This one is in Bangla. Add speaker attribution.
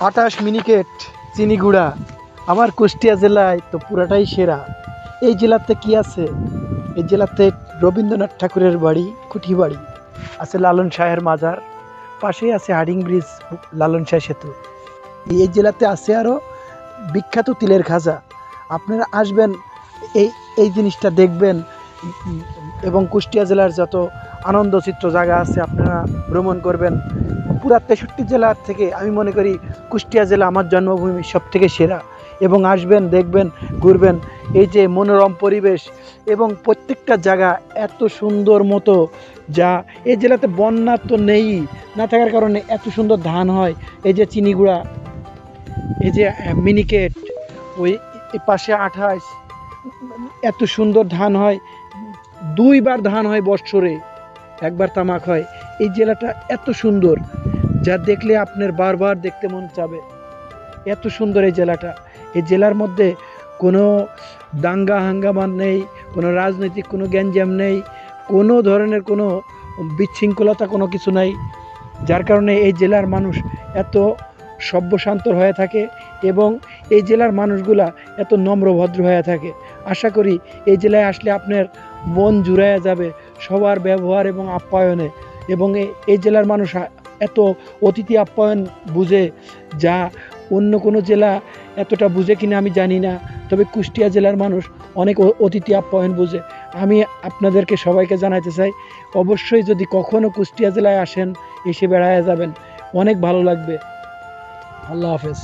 Speaker 1: 28 মিনিকেট চিনিগুড়া আমার কুষ্টিয়া জেলায় তো পুরাটাই সেরা। এই জেলাতে কি আছে? এই জেলাতে রবীন্দ্রনাথ ঠাকুরের বাড়ি, কুঠি বাড়ি আছে, লালন শাহের মাজার, পাশেই আছে হাডিং ব্রিজ, লালন শাহ সেতু। এই জেলাতে আছে আরও বিখ্যাত তিলের খাজা। আপনারা আসবেন, এই এই জিনিসটা দেখবেন এবং কুষ্টিয়া জেলার যত আনন্দচিত্র জায়গা আছে আপনারা ভ্রমণ করবেন। পুরা 63 জেলার থেকে আমি মনে করি কুষ্টিয়া জেলা আমার জন্মভূমি সব থেকে সেরা। এবং আসবেন, দেখবেন, ঘুরবেন। এই যে মনোরম পরিবেশ এবং প্রত্যেকটা জায়গা এত সুন্দর মতো, যা এই জেলাতে বন্যা তো নেই, না থাকার কারণে এত সুন্দর ধান হয়। এই যে চিনিগুড়া, এই যে মিনিকেট, ওই পাশে 28, এত সুন্দর ধান হয়। 2বার ধান হয় বৎসরে, একবার তামাক হয়। এই জেলাটা এত সুন্দর, যা দেখলে আপনার বারবার দেখতে মন চাবে। এত সুন্দর এই জেলাটা। এই জেলার মধ্যে কোনো দাঙ্গা হাঙ্গামা নেই, কোনো রাজনৈতিক কোনো গ্যাঞ্জাম নেই, কোনো ধরনের কোনো বিশৃঙ্খলতা কোনো কিছু নাই। যার কারণে এই জেলার মানুষ এত সভ্যশান্তর হয়ে থাকে এবং এই জেলার মানুষগুলা এত নম্রভদ্র হয়ে থাকে। আশা করি এই জেলায় আসলে আপনার মন জুড়াইয়া যাবে সবার ব্যবহার এবং আপ্যায়নে। এবং এই জেলার মানুষ এত অতিথি আপ্যায়ন বুঝে, যা অন্য কোনো জেলা এতটা বুঝে কিনা আমি জানি না। তবে কুষ্টিয়া জেলার মানুষ অনেক অতিথি আপ্যায়ন বুঝে। আমি আপনাদেরকে সবাইকে জানাতে চাই, অবশ্যই যদি কখনও কুষ্টিয়া জেলায় আসেন, এসে বেড়ায় যাবেন, অনেক ভালো লাগবে। আল্লাহ হাফেজ।